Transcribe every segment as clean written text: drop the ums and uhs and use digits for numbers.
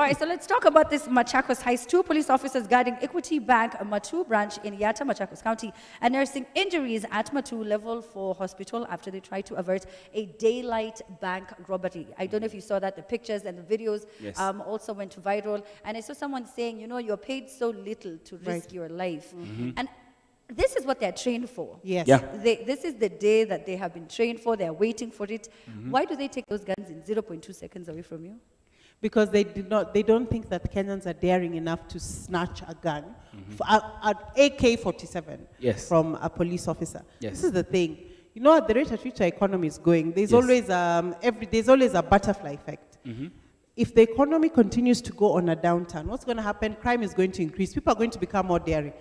All right, so let's talk about this Machakos heist. 2 police officers guarding Equity Bank Matu branch in Yatta, Machakos County, and nursing injuries at Matu Level 4 Hospital after they tried to avert a daylight bank robbery. I don't know if you saw that. The pictures and the videos also went viral. And I saw someone saying, you know, you're paid so little to risk your life. And this is what they're trained for. Yes. Yeah. This is the day that they have been trained for. They're waiting for it. Why do they take those guns in 0.2 seconds away from you? Because they don't think that Kenyans are daring enough to snatch a gun, an AK-47 from a police officer. Yes. This is the thing. You know, at the rate at which our economy is going, there's always a butterfly effect. If the economy continues to go on a downturn, what's going to happen? Crime is going to increase. People are going to become more daring.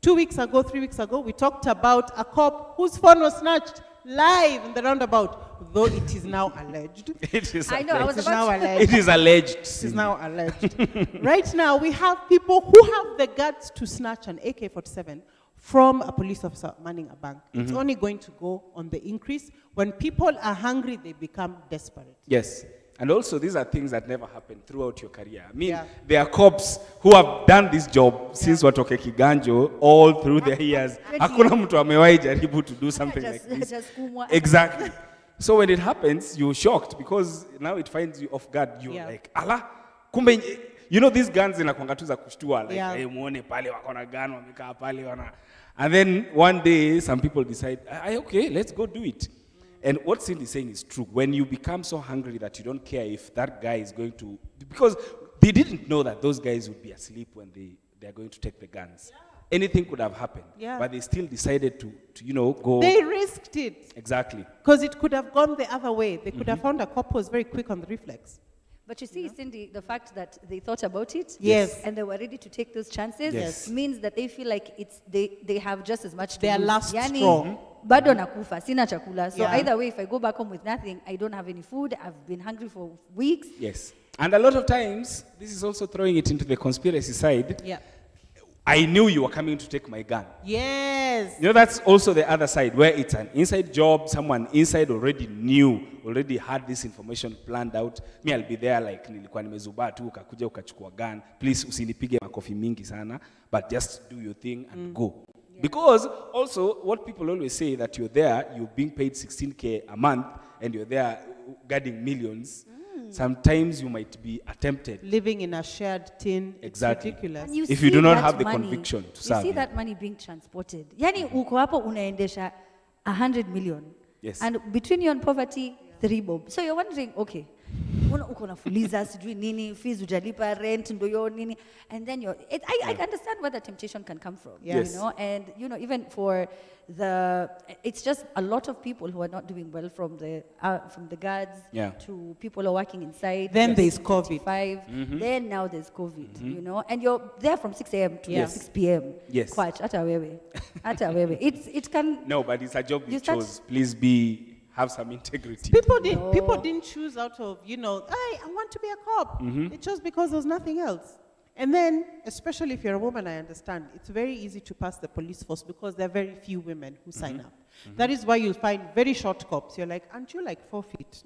3 weeks ago, we talked about a cop whose phone was snatched live in the roundabout, though it is now alleged. It is I know, I was alleged. about to... It is alleged. It is now alleged. Right now, we have people who have the guts to snatch an AK-47 from a police officer manning a bank. It's only going to go on the increase. When people are hungry, they become desperate. Yes. And also, these are things that never happen throughout your career. I mean, there are cops who have done this job since watoke Kiganjo all through their years. Hakuna mtu amewahi jaribu to do something like this. Exactly. So when it happens, you're shocked because now it finds you off guard. You're like, ala, kumbe, you know, these guns inakuanga tu za kushtua, like, hey, muone pale wakona gun, wamekaa pale wana. And then one day, some people decide, okay, let's go do it. And what Cindy is saying is true. When you become so hungry that you don't care if that guy is going to, because they didn't know that those guys would be asleep when they're going to take the guns. Anything could have happened, but they still decided to you know, go. They risked it. Exactly. Because it could have gone the other way. They could have found a cop who was very quick on the reflex. But you see, Cindy, the fact that they thought about it and they were ready to take those chances means that they feel like they have just as much to lose. Last straw. Bado nakufa, sina chakula. So either way, if I go back home with nothing, I don't have any food, I've been hungry for weeks. Yes. And a lot of times, this is also throwing it into the conspiracy side. Yeah. I knew you were coming to take my gun. Yes. You know, that's also the other side, where it's an inside job. Someone inside already knew, already had this information planned out. Me, I'll be there like, nilikuwa nimezubaa tu, ukakuja ukachukua gun. Please, usinipige makofi mingi sana, but just do your thing and go. Yeah. Because also, what people always say, that you're there, you're being paid 16K a month, and you're there guarding millions. Sometimes you might be attempted. Living in a shared tin, exactly. It's ridiculous. If you do not have the conviction to serve. You see that money being transported. Yani uko hapo unaendesha 100 million. Yes. And between you and poverty, 3 bob. So you're wondering, okay, uko na fuliza, sijui nini, fees ujalipa, rent, ndoyo nini, and then I understand where the temptation can come from. Yes. You know, and you know, even for it's just a lot of people who are not doing well from the guards to people who are working inside. Then there's COVID. Then now there's COVID, you know, and you're there from 6 a.m. to 6 p.m. Yes. Quite, ata wewe. It can. No, but it's a job you chose. Please have some integrity. People didn't choose out of, you know, I want to be a cop. They chose because there was nothing else. And then, especially if you're a woman, I understand, it's very easy to pass the police force because there are very few women who sign up. That is why you'll find very short cops. You're like, aren't you like 4 feet?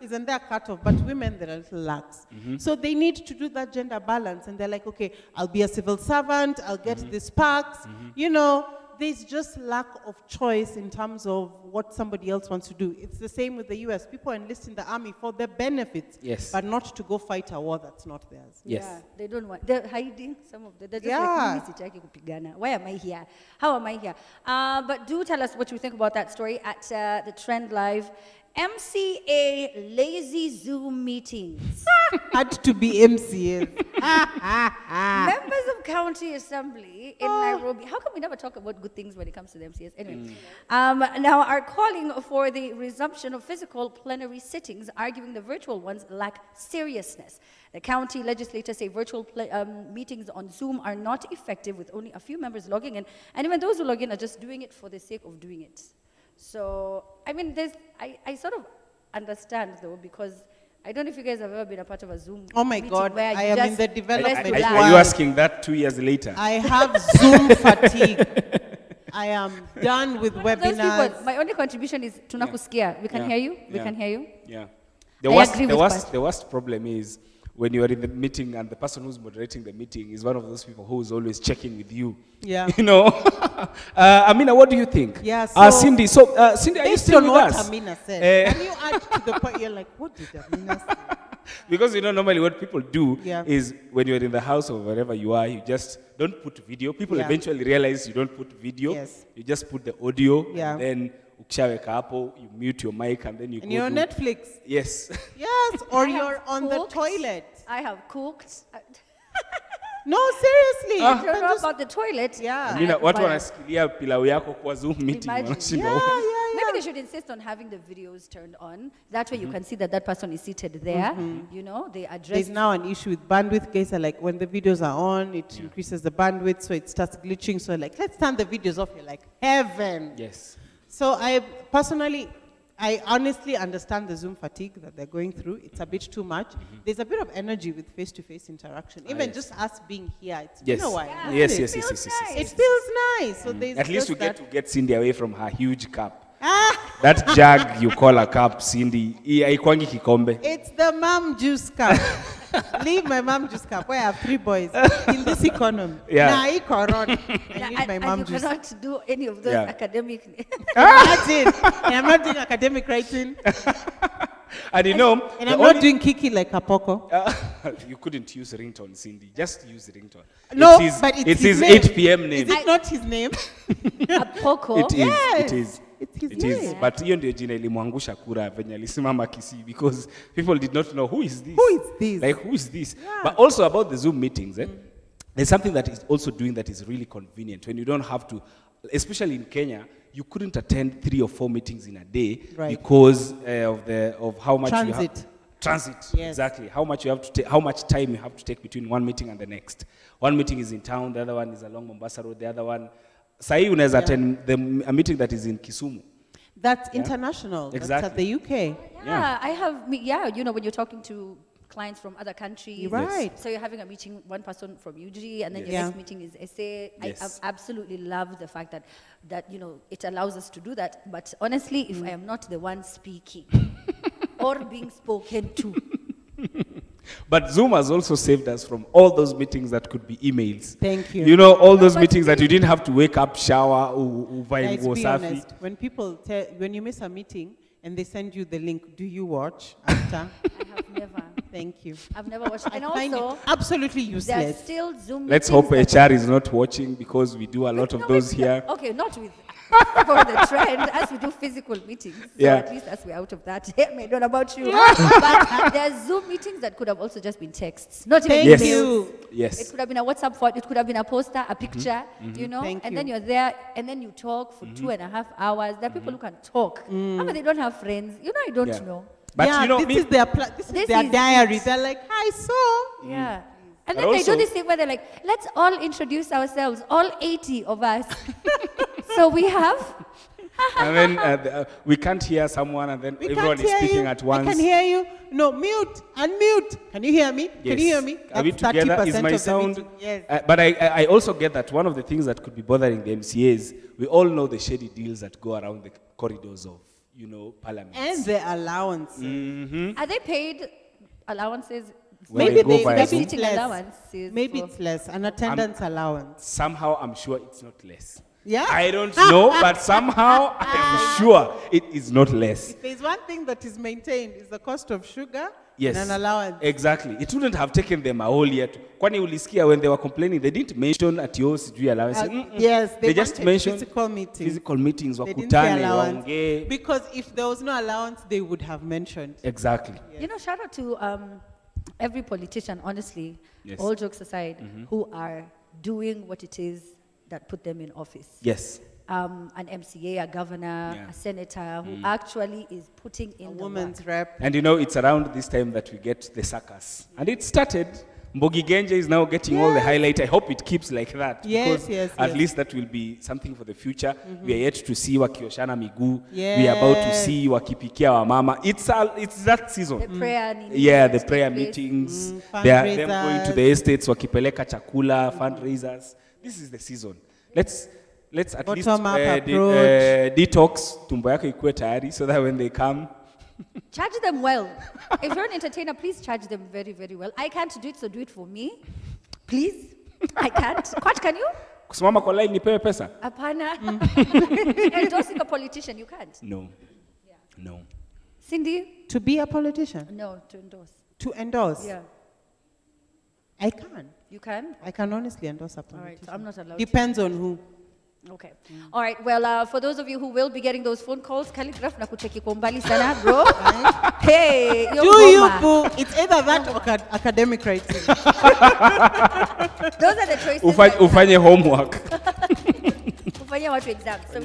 Isn't there a cut-off? But women, they're a little lax. So they need to do that gender balance. And they're like, okay, I'll be a civil servant. I'll get these perks. You know, there's just lack of choice in terms of what somebody else wants to do. It's the same with the US. People enlist in the army for the benefits, but not to go fight a war that's not theirs. Yes. Yeah, they don't want. They're hiding some of them. They're just like, why am I here? How am I here? But do tell us what you think about that story at the Trend Live. MCA lazy Zoom meetings. Had to be MCA. Members of County Assembly in Nairobi. How come we never talk about good things when it comes to the MCAs? Anyway, now are calling for the resumption of physical plenary sittings, arguing the virtual ones lack seriousness. The county legislators say virtual meetings on Zoom are not effective with only a few members logging in, and even those who log in are just doing it for the sake of doing it. So, I mean, I sort of understand, though, because I don't know if you guys have ever been a part of a Zoom Oh my God, I am in the development. Are you asking that 2 years later? I have Zoom fatigue. I am done with webinars. People, my only contribution is tunakusikia. We can hear you. We can hear you. Yeah. The worst problem is when you are in the meeting and the person who's moderating the meeting is one of those people who is always checking with you. Yeah. You know? Amina, what do you think? Yeah, so Cindy, Cindy, are you based still on with what us? Amina said, can you add to the point? You're like, what did Amina say? Because, you know, normally what people do Yeah. is when you're in the house or wherever you are, you just don't put video. People Yeah. eventually realize you don't put video. Yes. You just put the audio. Yeah. And then ukishaweka hapo, you mute your mic and then you And go you're on do- Netflix. Yes. Yes, or I have you're on the cooked. toilet. I have cooked. No, seriously. I You don't can know just- about the toilet. Yeah. Amina, watu But wanasikilia pilau yako kwa Zoom meeting. Imagine. wanashinda Yeah, wote. yeah, maybe they should insist on having the videos turned on. That way you can see that that person is seated there. You know, they address. There's now an issue with bandwidth. Guys are like, when the videos are on, it increases the bandwidth, so it starts glitching. So like, let's turn the videos off. You're like, heaven. Yes. So I honestly understand the Zoom fatigue that they're going through. It's a bit too much. There's a bit of energy with face-to-face interaction. Even yes. just us being here, it's Yes. been a while. Yeah. isn't Yes, it? yes, yes, Feels yes, yes, yes, nice. yes. It feels nice. So there's At least just you get that. to get Cindy away from her huge cup. Ah, That jug you call a cup, Cindy, haikwangi kikombe. it's the mom juice cup. Leave my mom juice cup. Where I have 3 boys in this economy. Yeah. Nah, I corona. I Yeah, need my and mom you juice. cannot do any of those Yeah. academic. Imagine. And I'm not doing academic writing. And you know, And the I'm only- not doing kiki like Apoko. you couldn't use ringtone, Cindy. Just use ringtone. No, it's his, but it's it's his his name. 8 p.m. name. Is it not his name? A poco. It is. Yes. It is. It's his It is. name. But hiyo ndio jina ilimwangusha kura venye alisimama Kisii because people did not know who is this. Who is this? Like who is this? Yeah. But also about the Zoom meetings, there's something that is also doing that is really convenient when you don't have to, especially in Kenya. You couldn't attend 3 or 4 meetings in a day Right. because of how much you Transit. have. Transit. Yes. Exactly. How much you have to take, how much time you have to take between one meeting and the next. One meeting is in town, the other one is along Mombasa Road, the other one. Sahi unaweza attend a meeting that is in Kisumu. That's international. That's Exactly. at the UK. Yeah, I have. You know, when you're talking to clients from other countries, You're right. So you're having a meeting, one person from UG, and then Yes. your Yeah. next meeting is SA. Yes. I absolutely love the fact that you know it allows us to do that. But honestly, if I am not the one speaking or being spoken to, But Zoom has also saved us from all those meetings that could be emails. Thank you. You know, all those but meetings that you didn't have to wake up, shower, uvae Let's nguo be safi. honest. When people when you miss a meeting and they send you the link, do you watch after? I have never. Thank you. I've never watched. And I find also, it absolutely there's useless. still Zoom. Let's meetings hope that- HR is not watching because we do a lot of No, those it's- here. Okay, not with for the trend as we do physical meetings. So Yeah. at least as we're out of that. I don't know about you. But there's Zoom meetings that could have also just been texts. Not even Thank Yes. emails. you. It Yes. could have been a WhatsApp forward, it could have been a poster, a picture, you know, Thank and you. then you're there and then you talk for 2.5 hours. There are people who can talk. But they don't have friends. You know, I don't Yeah. know. But yeah, you know, this is their this This is their is diary. it. They're like, hi, so. Yeah. But And then they also- do this thing where they're like, let's all introduce ourselves, all 80 of us. So we have and then we can't hear someone and then We everyone can't is hear speaking you. at once. I can hear you. No, mute, unmute. Can you hear me? Yes. Can you hear me? Are we That's together? 30% Is my of the sound? meeting. Yes. But I also get that one of the things that could be bothering the MCAs, we all know the shady deals that go around the corridors of, you know, parliament. And the allowance. Are they paid allowances? When Maybe they go they via maybe Zoom. it's Seating less. allowances Maybe for- it's less. An attendance allowance. Somehow I'm sure it's not less. Yeah? I don't know, but somehow I'm sure it is not less. If there's one thing that is maintained, is the cost of sugar Yes. and an allowance. Exactly. It wouldn't have taken them a whole year to. Kwani ulisikia when they were complaining, they didn't mention at your sijui allowance. Yes, They just wanted mentioned physical meeting. physical meetings, They didn't say wakutane, allowance. waongee. Because if there was no allowance, they would have mentioned. Exactly. You know, shout out to every politician, honestly, Yes. all jokes aside, who are doing what it is that put them in office. Yes. An MCA, a governor, Yeah. a senator, who actually is putting in A the woman's work. rep. And you know, it's around this time that we get the circus. And it started. Mbogi Genje is now getting all the Yes. highlight. I hope it keeps like that. Yes, because yes, at yes. least that will be something for the future. We are yet to see wakioshana miguu. We are about to Yes. see wakipikia wa mama. It's that season. The prayer meetings Yeah, that the take prayer place. meetings. They are them fundraisers. going to the estates, wakipeleka chakula, fundraisers. This is the season. Let's at least Bottom-up approach. detox tumbo yako ikuwe tayari so that when they come Charge them well. If you're an entertainer, please charge them very, very well. I can't do it, so do it for me. Please. I can't. What can you? Kusimama kwa line nipewe pesa? Apana. Endorsing a politician, you can't. No. Yeah. No. Cindy? To be a politician? No, to endorse. To endorse? Yeah. I can. You can? I can honestly endorse a politician. All right, so I'm not allowed Depends on who. Okay. All right. Well, for those of you who will be getting those phone calls, calligraph na kucheki kwa mbali sana, bro. Hey, do you boo? It's either that or academic writing. Those are the choices. Ufanye homework. Ufanye watu exams. So